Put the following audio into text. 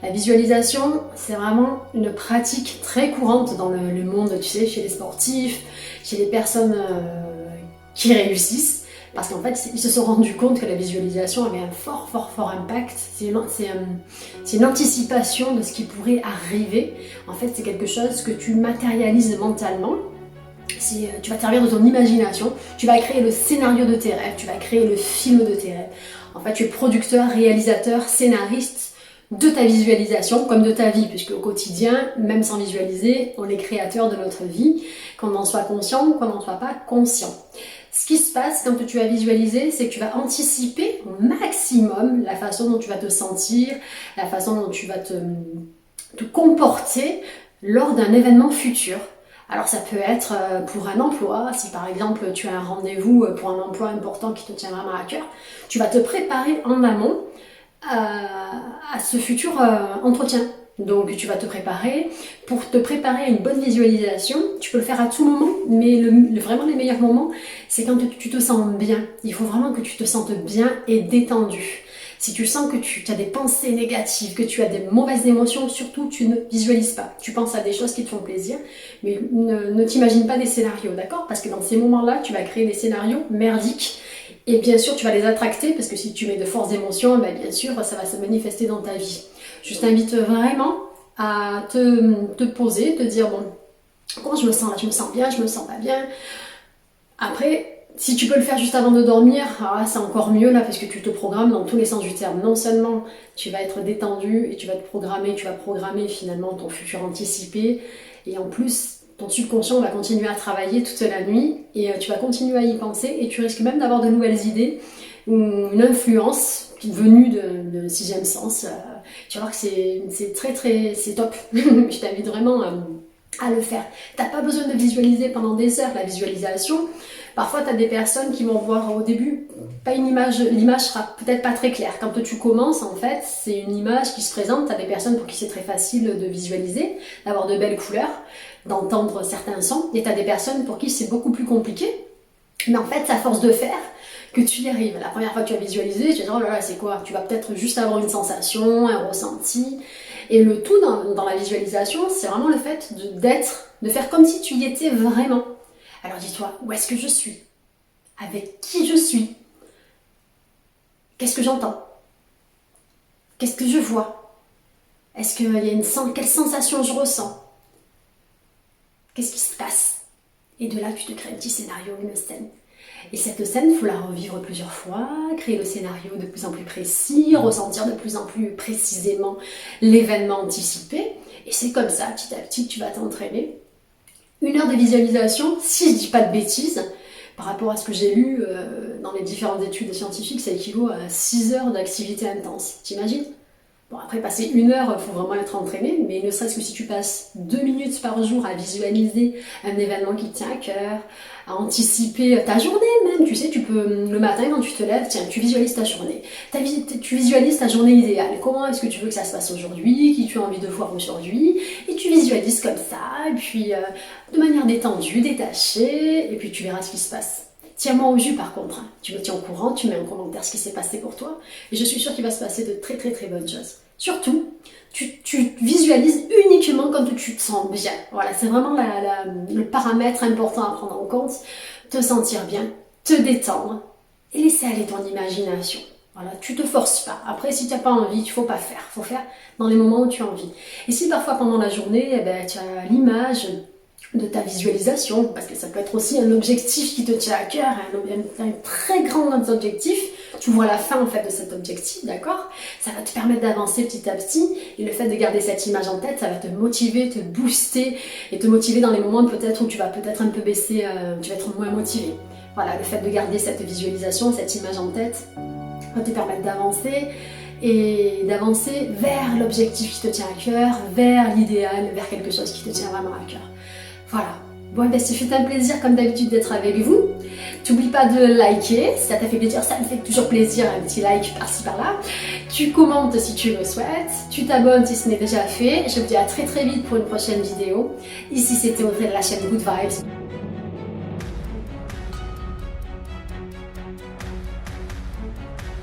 La visualisation, c'est vraiment une pratique très courante dans le monde, tu sais, chez les sportifs, chez les personnes qui réussissent, parce qu'en fait, ils se sont rendus compte que la visualisation avait un fort impact. C'est une anticipation de ce qui pourrait arriver. En fait, c'est quelque chose que tu matérialises mentalement. Tu vas te servir de ton imagination, tu vas créer le scénario de tes rêves, tu vas créer le film de tes rêves. En fait, tu es producteur, réalisateur, scénariste de ta visualisation comme de ta vie, puisque au quotidien, même sans visualiser, on est créateur de notre vie, qu'on en soit conscient ou qu'on n'en soit pas conscient. Ce qui se passe quand tu vas visualiser, c'est que tu vas anticiper au maximum la façon dont tu vas te sentir, la façon dont tu vas te comporter lors d'un événement futur. Alors ça peut être pour un emploi, si par exemple tu as un rendez-vous pour un emploi important qui te tient vraiment à cœur, tu vas te préparer en amont à ce futur entretien. Donc tu vas te préparer. Pour te préparer à une bonne visualisation, tu peux le faire à tout moment, mais vraiment les meilleurs moments, c'est quand tu te sens bien. Il faut vraiment que tu te sentes bien et détendu. Si tu sens que tu as des pensées négatives, que tu as des mauvaises émotions, surtout tu ne visualises pas. Tu penses à des choses qui te font plaisir, mais ne t'imagine pas des scénarios, d'accord? Parce que dans ces moments-là, tu vas créer des scénarios merdiques. Et bien sûr, tu vas les attracter, parce que si tu mets de fortes émotions, ben bien sûr, ça va se manifester dans ta vie. Je t'invite vraiment à te poser, te dire, bon, comment je me sens là? Je me sens bien, je me sens pas bien. Après, si tu peux le faire juste avant de dormir, c'est encore mieux là parce que tu te programmes dans tous les sens du terme. Non seulement tu vas être détendu et tu vas programmer finalement ton futur anticipé, et en plus ton subconscient va continuer à travailler toute la nuit et tu vas continuer à y penser et tu risques même d'avoir de nouvelles idées, une influence venue de sixième sens. Tu vas voir que c'est top. Je t'invite vraiment à le faire. T'as pas besoin de visualiser pendant des heures. La visualisation, parfois tu as des personnes qui vont voir au début pas une image, l'image sera peut-être pas très claire. Quand tu commences, en fait, c'est une image qui se présente. Tu as des personnes pour qui c'est très facile de visualiser, d'avoir de belles couleurs, d'entendre certains sons, et tu as des personnes pour qui c'est beaucoup plus compliqué. Mais en fait, c'est à force de faire que tu y arrives. La première fois que tu vas visualiser, tu vas dire oh là là, c'est quoi? Tu vas peut-être juste avoir une sensation, un ressenti. Et le tout dans la visualisation, c'est vraiment le fait de faire comme si tu y étais vraiment. Alors dis-toi, où est-ce que je suis? Avec qui je suis? Qu'est-ce que j'entends? Qu'est-ce que je vois? Est-ce qu'il y a quelle sensation je ressens? Qu'est-ce qui se passe? Et de là, tu te crées un petit scénario, une scène. Et cette scène, il faut la revivre plusieurs fois, créer le scénario de plus en plus précis, ressentir de plus en plus précisément l'événement anticipé. Et c'est comme ça, petit à petit, tu vas t'entraîner. 1 heure de visualisation, si je ne dis pas de bêtises, par rapport à ce que j'ai lu dans les différentes études scientifiques, ça équivaut à 6 heures d'activité intense. T'imagines? Bon, après, passer 1 heure, il faut vraiment être entraîné, mais ne serait-ce que si tu passes 2 minutes par jour à visualiser un événement qui te tient à cœur, à anticiper ta journée même, tu sais, tu peux, le matin quand tu te lèves, tiens, tu visualises ta journée, tu visualises ta journée idéale, comment est-ce que tu veux que ça se passe aujourd'hui, qui tu as envie de voir aujourd'hui, et tu visualises comme ça, et puis de manière détendue, détachée, et puis tu verras ce qui se passe. Tiens-moi au jus par contre, tu me tiens au courant, tu mets en commentaire ce qui s'est passé pour toi, et je suis sûre qu'il va se passer de très bonnes choses. Surtout, tu visualises uniquement quand tu te sens bien. Voilà, c'est vraiment le paramètre important à prendre en compte. Te sentir bien, te détendre et laisser aller ton imagination. Voilà, tu te forces pas. Après, si tu n'as pas envie, il ne faut pas faire. Il faut faire dans les moments où tu as envie. Et si parfois pendant la journée, tu as l'image de ta visualisation, parce que ça peut être aussi un objectif qui te tient à cœur, un très grand objectif, tu vois la fin en fait de cet objectif, d'accord? Ça va te permettre d'avancer petit à petit, et le fait de garder cette image en tête, ça va te motiver, te booster, et te motiver dans les moments peut-être où tu vas peut-être un peu baisser, tu vas être moins motivé. Voilà, le fait de garder cette visualisation, cette image en tête, va te permettre d'avancer, et d'avancer vers l'objectif qui te tient à cœur, vers l'idéal, vers quelque chose qui te tient vraiment à cœur. Voilà. Bon, ben, c'est fait un plaisir comme d'habitude d'être avec vous. N'oublie pas de liker, si ça t'a fait plaisir, ça me fait toujours plaisir, un petit like par-ci par-là. Tu commentes si tu le souhaites, tu t'abonnes si ce n'est déjà fait. Je vous dis à très vite pour une prochaine vidéo. Ici c'était Audrey de la chaîne Good Vibes.